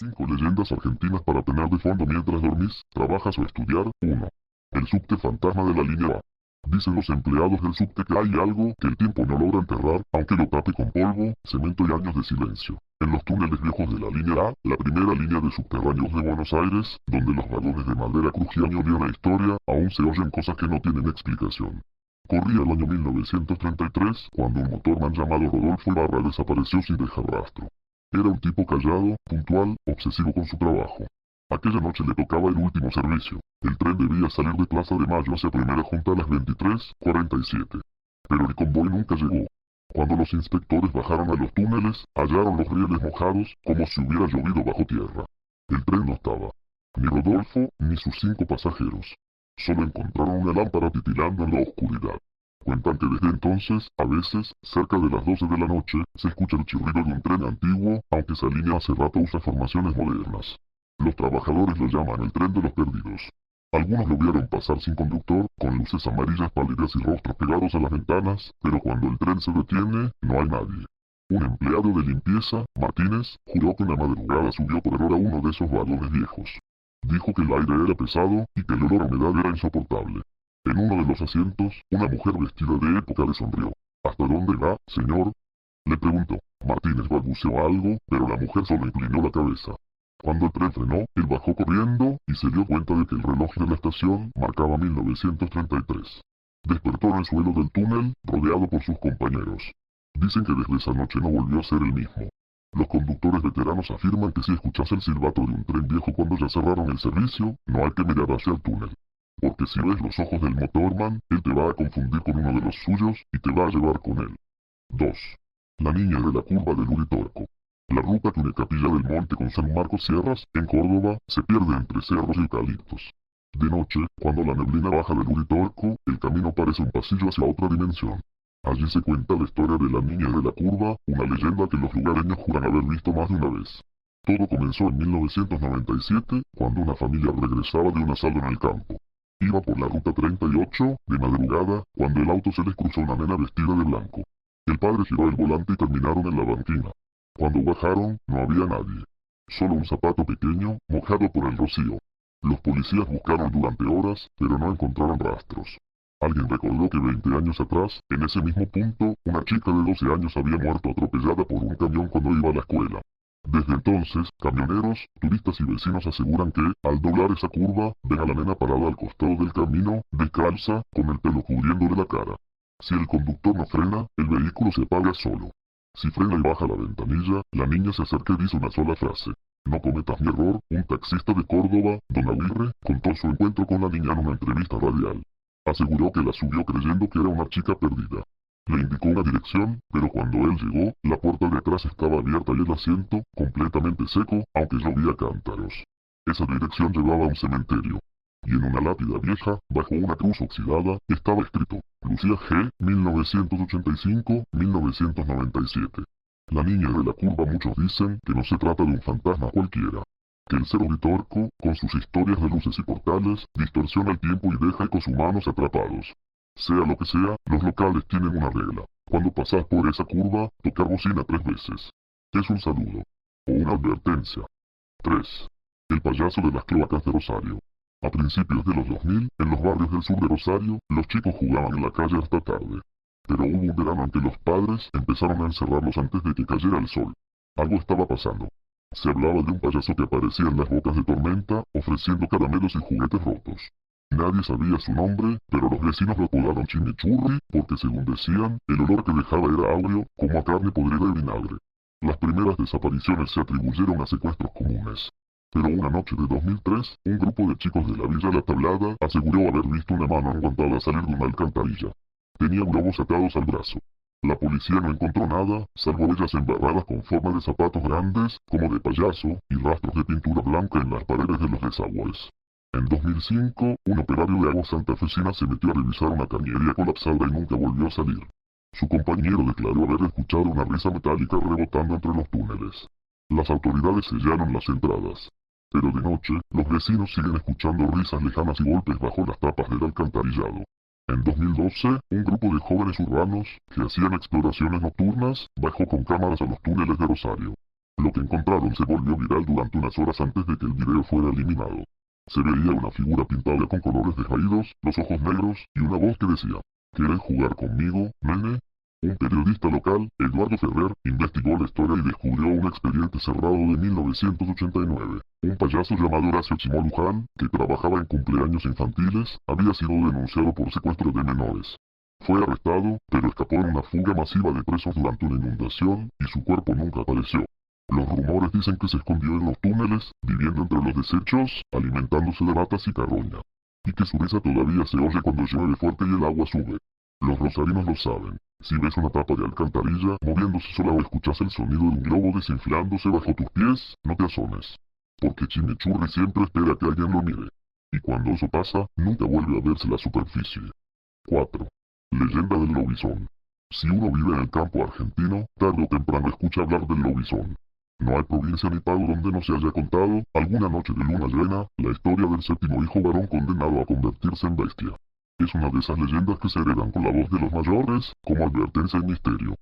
5 leyendas argentinas para tener de fondo mientras dormís, trabajas o estudiar. 1. El subte fantasma de la línea A. Dicen los empleados del subte que hay algo que el tiempo no logra enterrar, aunque lo tape con polvo, cemento y años de silencio. En los túneles viejos de la línea A, la primera línea de subterráneos de Buenos Aires, donde los vagones de madera crujían y olían a historia, aún se oyen cosas que no tienen explicación. Corría el año 1933, cuando un motorman llamado Rodolfo Ibarra desapareció sin dejar rastro. Era un tipo callado, puntual, obsesivo con su trabajo. Aquella noche le tocaba el último servicio. El tren debía salir de Plaza de Mayo hacia Primera Junta a las 23:47. Pero el convoy nunca llegó. Cuando los inspectores bajaron a los túneles, hallaron los rieles mojados como si hubiera llovido bajo tierra. El tren no estaba. Ni Rodolfo, ni sus 5 pasajeros. Solo encontraron una lámpara titilando en la oscuridad. Cuentan que desde entonces, a veces, cerca de las 12 de la noche, se escucha el chirrido de un tren antiguo, aunque esa línea hace rato usa formaciones modernas. Los trabajadores lo llaman el tren de los perdidos. Algunos lo vieron pasar sin conductor, con luces amarillas pálidas y rostros pegados a las ventanas, pero cuando el tren se detiene, no hay nadie. Un empleado de limpieza, Martínez, juró que en la madrugada subió por error a uno de esos vagones viejos. Dijo que el aire era pesado y que el olor a humedad era insoportable. En uno de los asientos, una mujer vestida de época le sonrió. ¿Hasta dónde va, señor?, le preguntó. Martínez balbuceó algo, pero la mujer solo inclinó la cabeza. Cuando el tren frenó, él bajó corriendo y se dio cuenta de que el reloj de la estación marcaba 1933. Despertó en el suelo del túnel, rodeado por sus compañeros. Dicen que desde esa noche no volvió a ser el mismo. Los conductores veteranos afirman que si escuchas el silbato de un tren viejo cuando ya cerraron el servicio, no hay que mirar hacia el túnel. Porque si ves los ojos del motorman, él te va a confundir con uno de los suyos y te va a llevar con él. 2. La niña de la curva del Uritorco. La ruta que une Capilla del Monte con San Marcos Sierras, en Córdoba, se pierde entre cerros y eucaliptos. De noche, cuando la neblina baja del Uritorco, el camino parece un pasillo hacia otra dimensión. Allí se cuenta la historia de la niña de la curva, una leyenda que los lugareños juran haber visto más de una vez. Todo comenzó en 1997, cuando una familia regresaba de un asalto en el campo. Iba por la ruta 38, de madrugada, cuando el auto se les cruzó una nena vestida de blanco. El padre giró el volante y terminaron en la banquina. Cuando bajaron, no había nadie. Solo un zapato pequeño, mojado por el rocío. Los policías buscaron durante horas, pero no encontraron rastros. Alguien recordó que 20 años atrás, en ese mismo punto, una chica de 12 años había muerto atropellada por un camión cuando iba a la escuela. Desde entonces, camioneros, turistas y vecinos aseguran que, al doblar esa curva, ven a la nena parada al costado del camino, descalza, con el pelo cubriéndole la cara. Si el conductor no frena, el vehículo se apaga solo. Si frena y baja la ventanilla, la niña se acerca y dice una sola frase. No cometas mi error. Un taxista de Córdoba, don Aguirre, contó su encuentro con la niña en una entrevista radial. Aseguró que la subió creyendo que era una chica perdida. Le indicó una dirección, pero cuando él llegó, la puerta de atrás estaba abierta y el asiento, completamente seco, aunque llovía cántaros. Esa dirección llevaba a un cementerio. Y en una lápida vieja, bajo una cruz oxidada, estaba escrito, Lucía G. 1985-1997. La niña de la curva muchos dicen que no se trata de un fantasma cualquiera. Que el Cerro Uritorco, con sus historias de luces y portales, distorsiona el tiempo y deja ecos humanos atrapados. Sea lo que sea, los locales tienen una regla. Cuando pasás por esa curva, tocar bocina 3 veces. Es un saludo. O una advertencia. 3. El payaso de las cloacas de Rosario. A principios de los 2000, en los barrios del sur de Rosario, los chicos jugaban en la calle hasta tarde. Pero hubo un verano en que los padres empezaron a encerrarlos antes de que cayera el sol. Algo estaba pasando. Se hablaba de un payaso que aparecía en las bocas de tormenta, ofreciendo caramelos y juguetes rotos. Nadie sabía su nombre, pero los vecinos lo apodaron Chimichurri, porque según decían, el olor que dejaba era áureo, como a carne podrida y vinagre. Las primeras desapariciones se atribuyeron a secuestros comunes. Pero una noche de 2003, un grupo de chicos de la Villa La Tablada aseguró haber visto una mano enguantada salir de una alcantarilla. Tenía globos atados al brazo. La policía no encontró nada, salvo huellas embarradas con forma de zapatos grandes, como de payaso, y rastros de pintura blanca en las paredes de los desagües. En 2005, un operario de agua santafesina se metió a revisar una cañería colapsada y nunca volvió a salir. Su compañero declaró haber escuchado una risa metálica rebotando entre los túneles. Las autoridades sellaron las entradas. Pero de noche, los vecinos siguen escuchando risas lejanas y golpes bajo las tapas del alcantarillado. En 2012, un grupo de jóvenes urbanos, que hacían exploraciones nocturnas, bajó con cámaras a los túneles de Rosario. Lo que encontraron se volvió viral durante unas horas antes de que el video fuera eliminado. Se veía una figura pintada con colores desvaídos, los ojos negros, y una voz que decía: ¿Quieres jugar conmigo, nene? Un periodista local, Eduardo Ferrer, investigó la historia y descubrió un expediente cerrado de 1989. Un payaso llamado Horacio Chimó Luján, que trabajaba en cumpleaños infantiles, había sido denunciado por secuestro de menores. Fue arrestado, pero escapó en una fuga masiva de presos durante una inundación, y su cuerpo nunca apareció. Los rumores dicen que se escondió en los túneles, viviendo entre los desechos, alimentándose de ratas y carroña. Y que su risa todavía se oye cuando llueve fuerte y el agua sube. Los rosarinos lo saben. Si ves una tapa de alcantarilla moviéndose sola o escuchas el sonido de un globo desinflándose bajo tus pies, no te asomes. Porque Chimichurri siempre espera que alguien lo mire. Y cuando eso pasa, nunca vuelve a verse la superficie. 4. Leyenda del lobizón. Si uno vive en el campo argentino, tarde o temprano escucha hablar del lobizón. No hay provincia ni pago donde no se haya contado, alguna noche de luna llena, la historia del séptimo hijo varón condenado a convertirse en bestia. Es una de esas leyendas que se heredan con la voz de los mayores, como advertencia y misterio.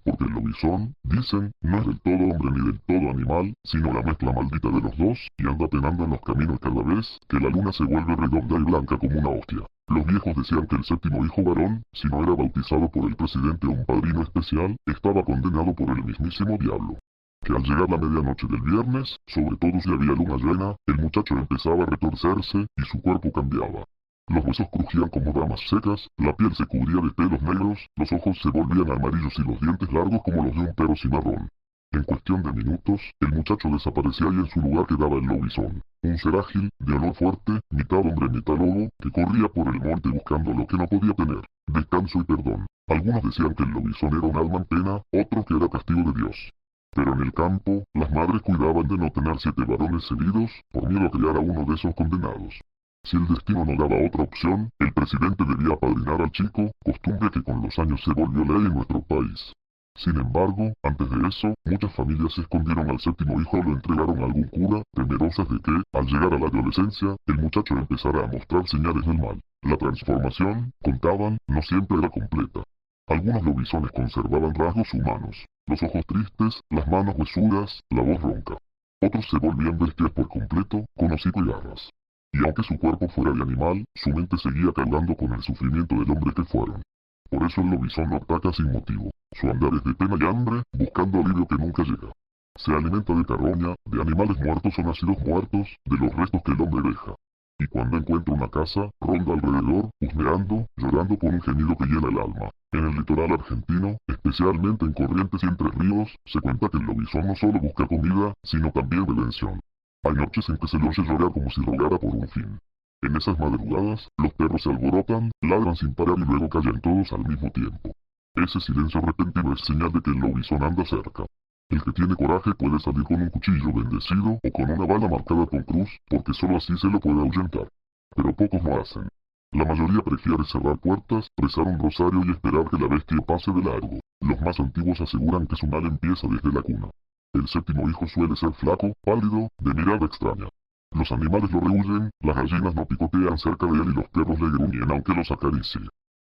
Porque el lobizón, dicen, no es del todo hombre ni del todo animal, sino la mezcla maldita de los dos, y anda penando en los caminos cada vez que la luna se vuelve redonda y blanca como una hostia. Los viejos decían que el séptimo hijo varón, si no era bautizado por el presidente o un padrino especial, estaba condenado por el mismísimo diablo. Que al llegar la medianoche del viernes, sobre todo si había luna llena, el muchacho empezaba a retorcerse y su cuerpo cambiaba. Los huesos crujían como ramas secas, la piel se cubría de pelos negros, los ojos se volvían amarillos y los dientes largos como los de un perro cimarrón. En cuestión de minutos, el muchacho desaparecía y en su lugar quedaba el lobizón, un ser ágil, de olor fuerte, mitad hombre mitad lobo, que corría por el monte buscando lo que no podía tener: descanso y perdón. Algunos decían que el lobizón era un alma en pena, otros que era castigo de Dios. Pero en el campo, las madres cuidaban de no tener 7 varones heridos, por miedo a criar a uno de esos condenados. Si el destino no daba otra opción, el presidente debía apadrinar al chico, costumbre que con los años se volvió ley en nuestro país. Sin embargo, antes de eso, muchas familias se escondieron al séptimo hijo o lo entregaron a algún cura, temerosas de que, al llegar a la adolescencia, el muchacho empezara a mostrar señales del mal. La transformación, contaban, no siempre era completa. Algunos lobisones conservaban rasgos humanos, los ojos tristes, las manos huesudas, la voz ronca. Otros se volvían bestias por completo, con hocico y garras. Y aunque su cuerpo fuera de animal, su mente seguía cargando con el sufrimiento del hombre que fueron. Por eso el lobizón no ataca sin motivo. Su andar es de pena y hambre, buscando alivio que nunca llega. Se alimenta de carroña, de animales muertos o nacidos muertos, de los restos que el hombre deja. Y cuando encuentra una casa, ronda alrededor, husmeando, llorando con un gemido que llena el alma. En el litoral argentino, especialmente en Corrientes y Entre Ríos, se cuenta que el lobizón no solo busca comida, sino también redención. Hay noches en que se le oye llorar como si rogara por un fin. En esas madrugadas, los perros se alborotan, ladran sin parar y luego callan todos al mismo tiempo. Ese silencio repentino es señal de que el lobizón anda cerca. El que tiene coraje puede salir con un cuchillo bendecido o con una bala marcada con cruz, porque solo así se lo puede ahuyentar. Pero pocos lo hacen. La mayoría prefiere cerrar puertas, rezar un rosario y esperar que la bestia pase de largo. Los más antiguos aseguran que su mal empieza desde la cuna. El séptimo hijo suele ser flaco, pálido, de mirada extraña. Los animales lo rehuyen, las gallinas no picotean cerca de él y los perros le gruñen aunque los acaricie.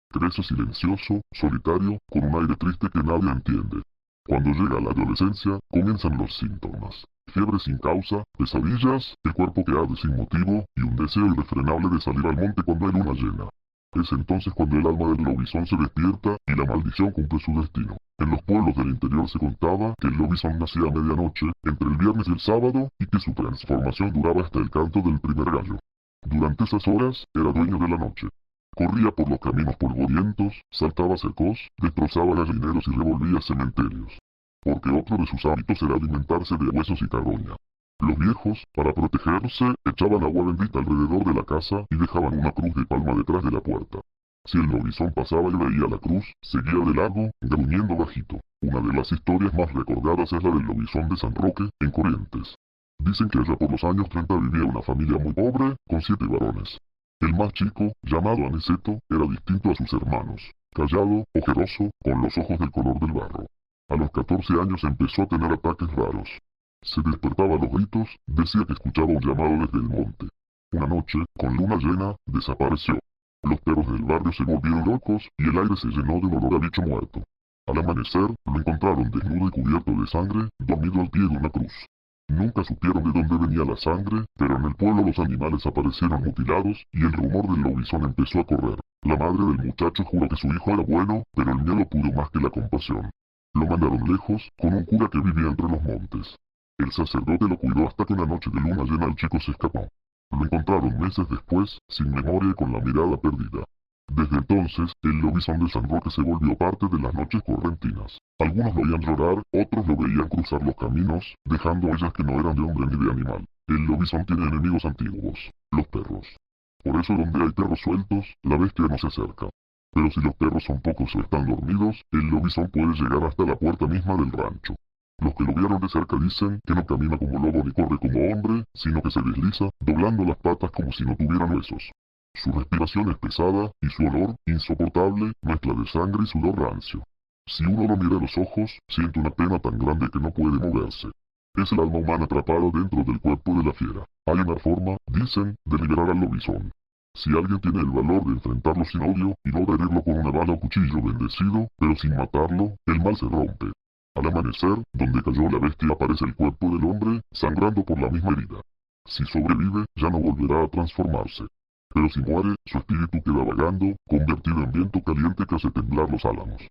Crece silencioso, solitario, con un aire triste que nadie entiende. Cuando llega la adolescencia, comienzan los síntomas. Fiebre sin causa, pesadillas, el cuerpo que arde sin motivo, y un deseo irrefrenable de salir al monte cuando hay luna llena. Es entonces cuando el alma del lobizón se despierta y la maldición cumple su destino. En los pueblos del interior se contaba que el lobizón nacía a medianoche, entre el viernes y el sábado, y que su transformación duraba hasta el canto del primer gallo. Durante esas horas, era dueño de la noche. Corría por los caminos polvorientos, saltaba cercos, destrozaba gallineros y revolvía cementerios. Porque otro de sus hábitos era alimentarse de huesos y carroña. Los viejos, para protegerse, echaban agua bendita alrededor de la casa y dejaban una cruz de palma detrás de la puerta. Si el lobizón pasaba y veía la cruz, seguía de largo, gruñendo bajito. Una de las historias más recordadas es la del lobizón de San Roque, en Corrientes. Dicen que allá por los años 30 vivía una familia muy pobre, con 7 varones. El más chico, llamado Aniceto, era distinto a sus hermanos, callado, ojeroso, con los ojos del color del barro. A los 14 años empezó a tener ataques raros. Se despertaba a los gritos, decía que escuchaba un llamado desde el monte. Una noche, con luna llena, desapareció. Los perros del barrio se volvieron locos y el aire se llenó de un olor a bicho muerto. Al amanecer, lo encontraron desnudo y cubierto de sangre, dormido al pie de una cruz. Nunca supieron de dónde venía la sangre, pero en el pueblo los animales aparecieron mutilados y el rumor del lobizón empezó a correr. La madre del muchacho juró que su hijo era bueno, pero el miedo pudo más que la compasión. Lo mandaron lejos, con un cura que vivía entre los montes. El sacerdote lo cuidó hasta que una noche de luna llena el chico se escapó. Lo encontraron meses después, sin memoria y con la mirada perdida. Desde entonces, el lobizón de San Roque se volvió parte de las noches correntinas. Algunos lo oían llorar, otros lo veían cruzar los caminos, dejando huellas que no eran de hombre ni de animal. El lobizón tiene enemigos antiguos, los perros. Por eso donde hay perros sueltos, la bestia no se acerca. Pero si los perros son pocos o están dormidos, el lobizón puede llegar hasta la puerta misma del rancho. Los que lo vieron de cerca dicen que no camina como lobo ni corre como hombre, sino que se desliza, doblando las patas como si no tuviera huesos. Su respiración es pesada y su olor, insoportable, mezcla de sangre y sudor rancio. Si uno lo mira a los ojos, siente una pena tan grande que no puede moverse. Es el alma humana atrapada dentro del cuerpo de la fiera. Hay una forma, dicen, de liberar al lobizón. Si alguien tiene el valor de enfrentarlo sin odio y logra herirlo con una bala o cuchillo bendecido, pero sin matarlo, el mal se rompe. Al amanecer, donde cayó la bestia aparece el cuerpo del hombre, sangrando por la misma herida. Si sobrevive, ya no volverá a transformarse. Pero si muere, su espíritu queda vagando, convertido en viento caliente que hace temblar los álamos.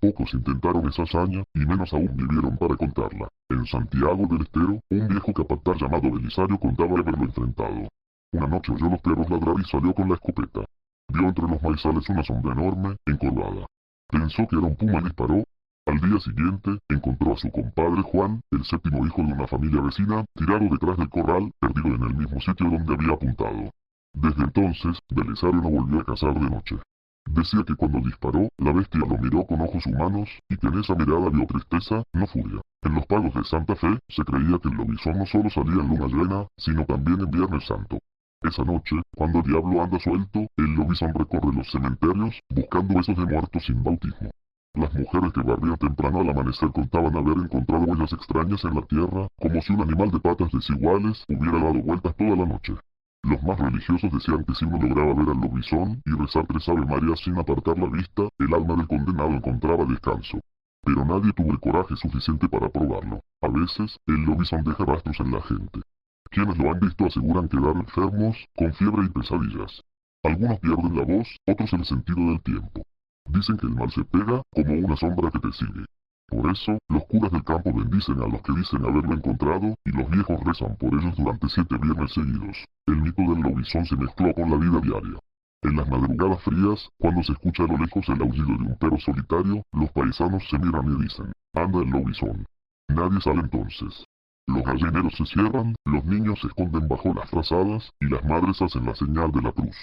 Pocos intentaron esa hazaña, y menos aún vivieron para contarla. En Santiago del Estero, un viejo capataz llamado Belisario contaba haberlo enfrentado. Una noche oyó los perros ladrar y salió con la escopeta. Vio entre los maizales una sombra enorme, encorvada. Pensó que era un puma y disparó. Al día siguiente, encontró a su compadre Juan, el séptimo hijo de una familia vecina, tirado detrás del corral, perdido en el mismo sitio donde había apuntado. Desde entonces, Belisario no volvió a cazar de noche. Decía que cuando disparó, la bestia lo miró con ojos humanos, y que en esa mirada vio tristeza, no furia. En los pagos de Santa Fe, se creía que el lobizón no solo salía en luna llena, sino también en Viernes Santo. Esa noche, cuando el diablo anda suelto, el lobizón recorre los cementerios, buscando huesos de muertos sin bautismo. Las mujeres que barrían temprano al amanecer contaban haber encontrado huellas extrañas en la tierra, como si un animal de patas desiguales hubiera dado vueltas toda la noche. Los más religiosos decían que si uno lograba ver al lobizón y rezar 3 Ave Marías sin apartar la vista, el alma del condenado encontraba descanso. Pero nadie tuvo el coraje suficiente para probarlo. A veces, el lobizón deja rastros en la gente. Quienes lo han visto aseguran quedar enfermos, con fiebre y pesadillas. Algunos pierden la voz, otros el sentido del tiempo. Dicen que el mal se pega como una sombra que te sigue. Por eso, los curas del campo bendicen a los que dicen haberlo encontrado y los viejos rezan por ellos durante 7 viernes seguidos. El mito del lobizón se mezcló con la vida diaria. En las madrugadas frías, cuando se escucha a lo lejos el aullido de un perro solitario, los paisanos se miran y dicen, anda el lobizón. Nadie sale entonces. Los gallineros se cierran, los niños se esconden bajo las frazadas y las madres hacen la señal de la cruz.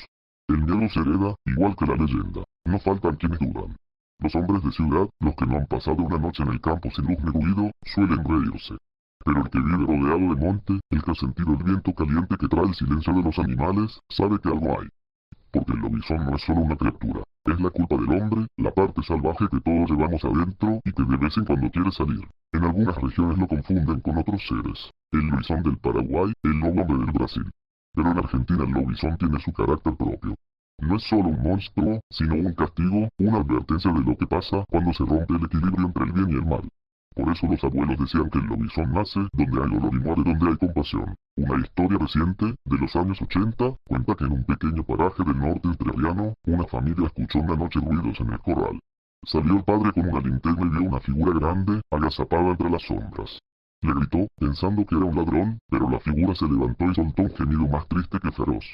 El miedo se hereda, igual que la leyenda. No faltan quienes dudan. Los hombres de ciudad, los que no han pasado una noche en el campo sin luz ni ruido, suelen reírse. Pero el que vive rodeado de monte, el que ha sentido el viento caliente que trae el silencio de los animales, sabe que algo hay. Porque el lobizón no es solo una criatura, es la culpa del hombre, la parte salvaje que todos llevamos adentro y que de vez en cuando quiere salir. En algunas regiones lo confunden con otros seres. El lobizón del Paraguay, el lobo hombre del Brasil. Pero en Argentina el lobizón tiene su carácter propio. No es solo un monstruo, sino un castigo, una advertencia de lo que pasa cuando se rompe el equilibrio entre el bien y el mal. Por eso los abuelos decían que el lobizón nace donde hay dolor y muere donde hay compasión. Una historia reciente, de los años 80, cuenta que en un pequeño paraje del norte entrerriano, una familia escuchó una noche ruidos en el corral. Salió el padre con una linterna y vio una figura grande, agazapada entre las sombras. Le gritó, pensando que era un ladrón, pero la figura se levantó y soltó un gemido más triste que feroz.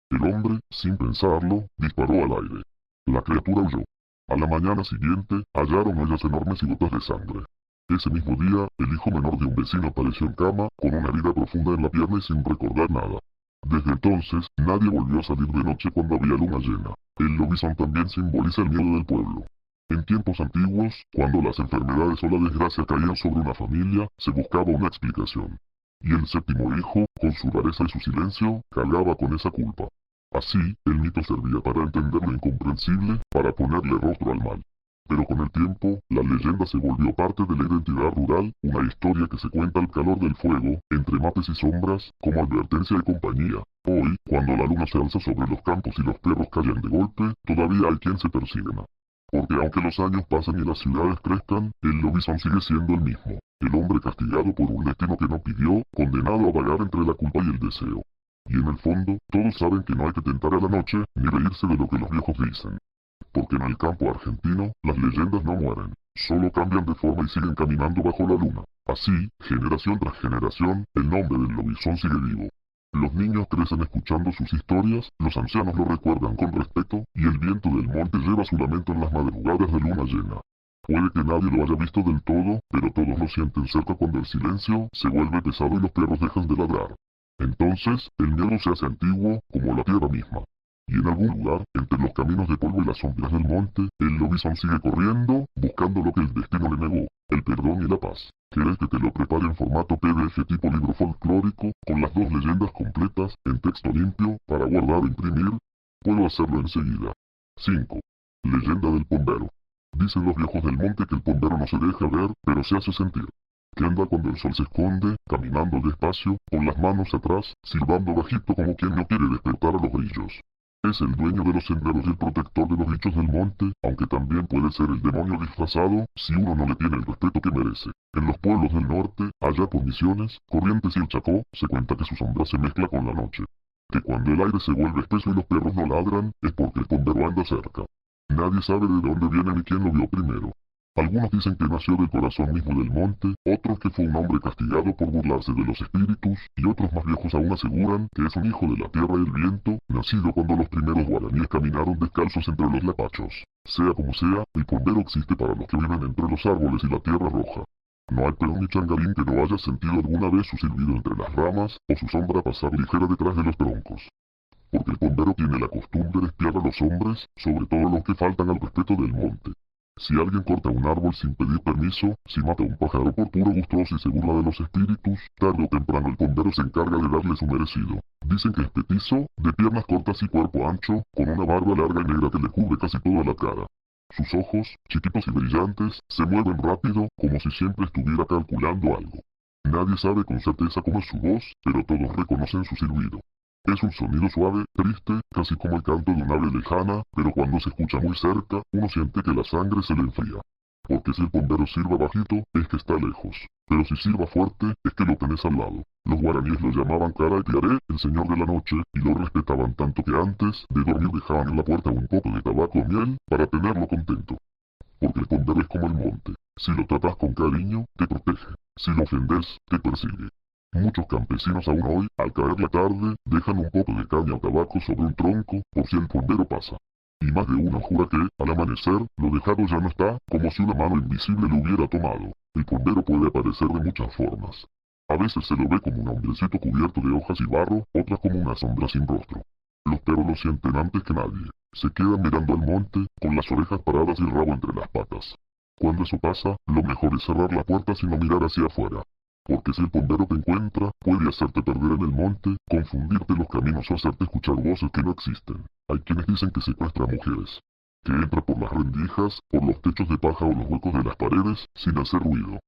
El hombre, sin pensarlo, disparó al aire. La criatura huyó. A la mañana siguiente, hallaron huellas enormes y gotas de sangre. Ese mismo día, el hijo menor de un vecino apareció en cama, con una herida profunda en la pierna y sin recordar nada. Desde entonces, nadie volvió a salir de noche cuando había luna llena. El lobizón también simboliza el miedo del pueblo. En tiempos antiguos, cuando las enfermedades o la desgracia caían sobre una familia, se buscaba una explicación. Y el séptimo hijo, con su rareza y su silencio, cargaba con esa culpa. Así, el mito servía para entender lo incomprensible, para ponerle rostro al mal. Pero con el tiempo, la leyenda se volvió parte de la identidad rural, una historia que se cuenta al calor del fuego, entre mates y sombras, como advertencia y compañía. Hoy, cuando la luna se alza sobre los campos y los perros callan de golpe, todavía hay quien se persigna. Porque aunque los años pasen y las ciudades crezcan, el lobizón sigue siendo el mismo. El hombre castigado por un destino que no pidió, condenado a vagar entre la culpa y el deseo. Y en el fondo, todos saben que no hay que tentar a la noche, ni reírse de lo que los viejos dicen. Porque en el campo argentino, las leyendas no mueren, solo cambian de forma y siguen caminando bajo la luna. Así, generación tras generación, el nombre del lobizón sigue vivo. Los niños crecen escuchando sus historias, los ancianos lo recuerdan con respeto, y el viento del monte lleva su lamento en las madrugadas de luna llena. Puede que nadie lo haya visto del todo, pero todos lo sienten cerca cuando el silencio se vuelve pesado y los perros dejan de ladrar. Entonces, el miedo se hace antiguo, como la tierra misma. Y en algún lugar, entre los caminos de polvo y las sombras del monte, el lobizón sigue corriendo, buscando lo que el destino le negó, el perdón y la paz. ¿Querés que te lo prepare en formato PDF tipo libro folclórico, con las 2 leyendas completas, en texto limpio, para guardar e imprimir? Puedo hacerlo enseguida. 5. Leyenda del pombero. Dicen los viejos del monte que el pombero no se deja ver, pero se hace sentir. Que anda cuando el sol se esconde, caminando despacio, con las manos atrás, silbando bajito como quien no quiere despertar a los grillos. Es el dueño de los senderos y el protector de los bichos del monte, aunque también puede ser el demonio disfrazado si uno no le tiene el respeto que merece. En los pueblos del norte, allá por Misiones, Corrientes y el Chacó, se cuenta que su sombra se mezcla con la noche. Que cuando el aire se vuelve espeso y los perros no ladran, es porque el pombero anda cerca. Nadie sabe de dónde viene ni quién lo vio primero. Algunos dicen que nació del corazón mismo del monte, otros que fue un hombre castigado por burlarse de los espíritus, y otros más viejos aún aseguran que es un hijo de la tierra y el viento, nacido cuando los primeros guaraníes caminaron descalzos entre los lapachos. Sea como sea, el pombero existe para los que viven entre los árboles y la tierra roja. No hay peón ni changarín que no haya sentido alguna vez su silbido entre las ramas, o su sombra pasar ligera detrás de los troncos. Porque el pombero tiene la costumbre de espiar a los hombres, sobre todo los que faltan al respeto del monte. Si alguien corta un árbol sin pedir permiso, si mata a un pájaro por puro gustoso y se burla de los espíritus, tarde o temprano el pombero se encarga de darle su merecido. Dicen que es petizo, de piernas cortas y cuerpo ancho, con una barba larga y negra que le cubre casi toda la cara. Sus ojos, chiquitos y brillantes, se mueven rápido, como si siempre estuviera calculando algo. Nadie sabe con certeza cómo es su voz, pero todos reconocen su silbido. Es un sonido suave, triste, casi como el canto de un ave lejana, pero cuando se escucha muy cerca, uno siente que la sangre se le enfría. Porque si el pombero silba bajito, es que está lejos. Pero si silba fuerte, es que lo tenés al lado. Los guaraníes lo llamaban Cara y Tiaré, el señor de la noche, y lo respetaban tanto que antes de dormir dejaban en la puerta un poco de tabaco o miel para tenerlo contento. Porque el pombero es como el monte. Si lo tratas con cariño, te protege. Si lo ofendes, te persigue. Muchos campesinos aún hoy, al caer la tarde, dejan un poco de caña o tabaco sobre un tronco por si el pombero pasa. Y más de uno jura que, al amanecer, lo dejado ya no está, como si una mano invisible lo hubiera tomado. El pombero puede aparecer de muchas formas. A veces se lo ve como un hombrecito cubierto de hojas y barro, otras como una sombra sin rostro. Los perros lo sienten antes que nadie. Se quedan mirando al monte, con las orejas paradas y el rabo entre las patas. Cuando eso pasa, lo mejor es cerrar la puerta sin no mirar hacia afuera. Porque si el pombero te encuentra, puede hacerte perder en el monte, confundirte los caminos o hacerte escuchar voces que no existen. Hay quienes dicen que secuestra mujeres, que entra por las rendijas, por los techos de paja o los huecos de las paredes, sin hacer ruido,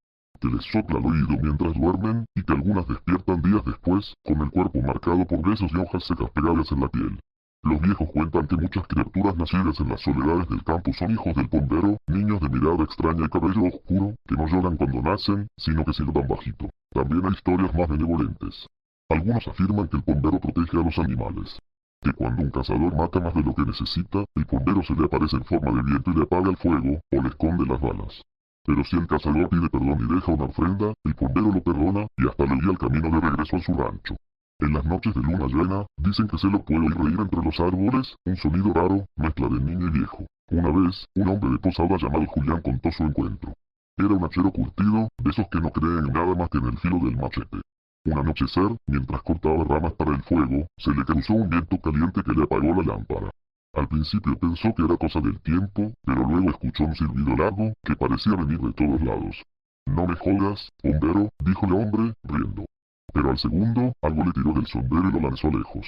que les sopla al oído mientras duermen y que algunas despiertan días después, con el cuerpo marcado por besos y hojas secas pegadas en la piel. Los viejos cuentan que muchas criaturas nacidas en las soledades del campo son hijos del pombero, niños de mirada extraña y cabello oscuro, que no lloran cuando nacen, sino que silban bajito. También hay historias más benevolentes. Algunos afirman que el pombero protege a los animales, que cuando un cazador mata más de lo que necesita, el pombero se le aparece en forma de viento y le apaga el fuego, o le esconde las balas. Pero si el cazador pide perdón y deja una ofrenda, el pombero lo perdona y hasta le guía el camino de regreso a su rancho. En las noches de luna llena, dicen que se lo puede oír reír entre los árboles, un sonido raro, mezcla de niño y viejo. Una vez, un hombre de Posada llamado Julián contó su encuentro. Era un hachero curtido, de esos que no creen en nada más que en el filo del machete. Un anochecer, mientras cortaba ramas para el fuego, se le cruzó un viento caliente que le apagó la lámpara. Al principio pensó que era cosa del tiempo, pero luego escuchó un silbido largo que parecía venir de todos lados. «No me jodas, bombero», dijo el hombre, riendo. Pero al segundo, algo le tiró del sombrero y lo lanzó lejos.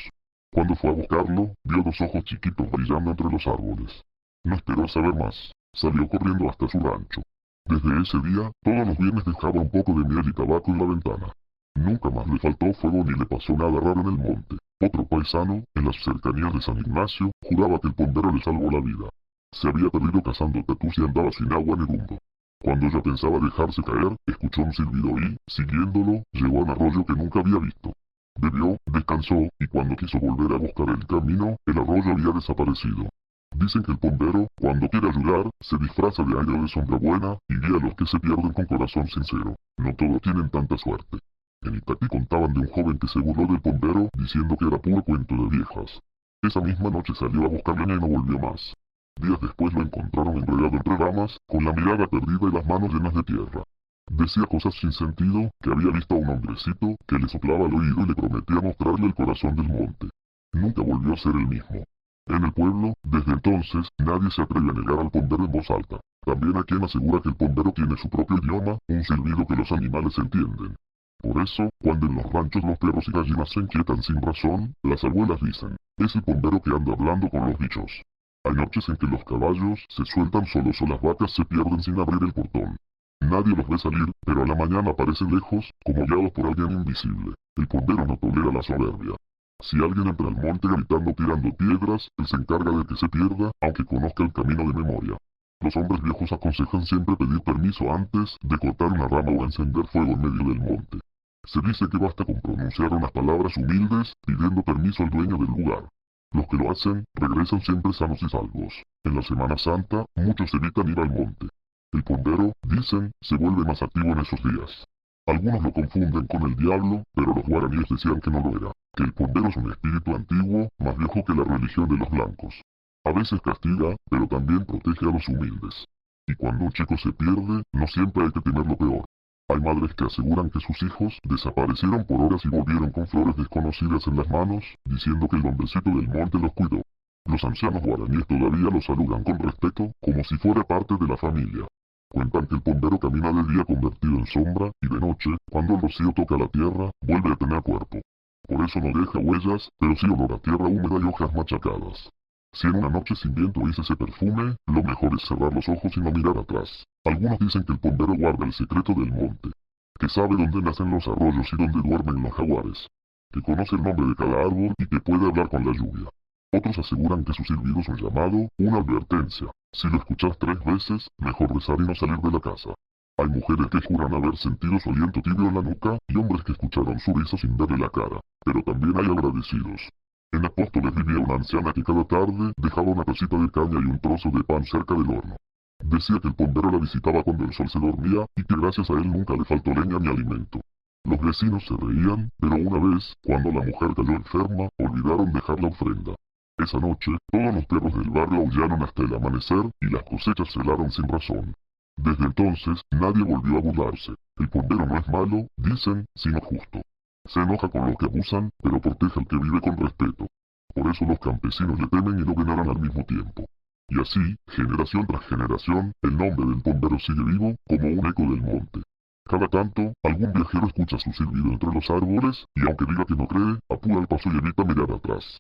Cuando fue a buscarlo, vio 2 ojos chiquitos brillando entre los árboles. No esperó a saber más. Salió corriendo hasta su rancho. Desde ese día, todos los viernes dejaba un poco de miel y tabaco en la ventana. Nunca más le faltó fuego ni le pasó nada raro en el monte. Otro paisano, en las cercanías de San Ignacio, juraba que el pombero le salvó la vida. Se había perdido cazando tatús y andaba sin agua ni rumbo. Cuando ella pensaba dejarse caer, escuchó un silbido y, siguiéndolo, llegó a un arroyo que nunca había visto. Bebió, descansó, y cuando quiso volver a buscar el camino, el arroyo había desaparecido. Dicen que el bombero, cuando quiere ayudar, se disfraza de ángel de sombra buena y guía a los que se pierden con corazón sincero. No todos tienen tanta suerte. En Itaqui contaban de un joven que se burló del bombero diciendo que era puro cuento de viejas. Esa misma noche salió a buscar leña y no volvió más. Días después lo encontraron enredado entre ramas, con la mirada perdida y las manos llenas de tierra. Decía cosas sin sentido, que había visto a un hombrecito que le soplaba al oído y le prometía mostrarle el corazón del monte. Nunca volvió a ser el mismo. En el pueblo, desde entonces, nadie se atreve a negar al bombero en voz alta. También hay quien asegura que el bombero tiene su propio idioma, un silbido que los animales entienden. Por eso, cuando en los ranchos los perros y gallinas se inquietan sin razón, las abuelas dicen, es el bombero que anda hablando con los bichos. Hay noches en que los caballos se sueltan solos o las vacas se pierden sin abrir el portón. Nadie los ve salir, pero a la mañana aparecen lejos, como guiados por alguien invisible. El bombero no tolera la soberbia. Si alguien entra al monte gritando tirando piedras, él se encarga de que se pierda, aunque conozca el camino de memoria. Los hombres viejos aconsejan siempre pedir permiso antes de cortar una rama o encender fuego en medio del monte. Se dice que basta con pronunciar unas palabras humildes pidiendo permiso al dueño del lugar. Los que lo hacen regresan siempre sanos y salvos. En la Semana Santa, muchos evitan ir al monte. El bombero, dicen, se vuelve más activo en esos días. Algunos lo confunden con el diablo, pero los guaraníes decían que no lo era, que el bombero es un espíritu antiguo, más viejo que la religión de los blancos. A veces castiga, pero también protege a los humildes. Y cuando un chico se pierde, no siempre hay que temer lo peor. Hay madres que aseguran que sus hijos desaparecieron por horas y volvieron con flores desconocidas en las manos, diciendo que el hombrecito del monte los cuidó. Los ancianos guaraníes todavía los saludan con respeto, como si fuera parte de la familia. Cuentan que el bombero camina de día convertido en sombra, y de noche, cuando el rocío toca la tierra, vuelve a tener cuerpo. Por eso no deja huellas, pero sí olor a tierra húmeda y hojas machacadas. Si en una noche sin viento oís ese perfume, lo mejor es cerrar los ojos y no mirar atrás. Algunos dicen que el bombero guarda el secreto del monte, que sabe dónde nacen los arroyos y dónde duermen los jaguares, que conoce el nombre de cada árbol y que puede hablar con la lluvia. Otros aseguran que su silbido es un llamado, una advertencia. Si lo escuchas 3 veces, mejor rezar y no salir de la casa. Hay mujeres que juran haber sentido su aliento tibio en la nuca y hombres que escucharon su risa sin verle la cara. Pero también hay agradecidos. En Apóstoles vivía una anciana que cada tarde dejaba una tacita de caña y un trozo de pan cerca del horno. Decía que el bombero la visitaba cuando el sol se dormía y que gracias a él nunca le faltó leña ni alimento. Los vecinos se reían, pero una vez, cuando la mujer cayó enferma, olvidaron dejar la ofrenda. Esa noche, todos los perros del barrio aullaron hasta el amanecer y las cosechas se helaron sin razón. Desde entonces, nadie volvió a burlarse. El bombero no es malo, dicen, sino justo. Se enoja con los que abusan, pero protege al que vive con respeto. Por eso los campesinos le temen y lo veneran al mismo tiempo. Y así, generación tras generación, el nombre del bombero sigue vivo como un eco del monte. Cada tanto, algún viajero escucha su silbido entre los árboles y aunque diga que no cree, apura el paso y evita mirar atrás.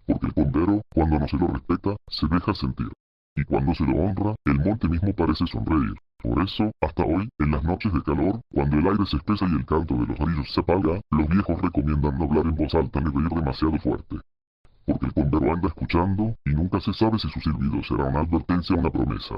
Porque el bombero, cuando no se lo respeta, se deja sentir. Y cuando se lo honra, el monte mismo parece sonreír. Por eso, hasta hoy, en las noches de calor, cuando el aire se espesa y el canto de los grillos se apaga, los viejos recomiendan no hablar en voz alta ni reír demasiado fuerte. Porque el bombero anda escuchando, y nunca se sabe si su silbido será una advertencia o una promesa.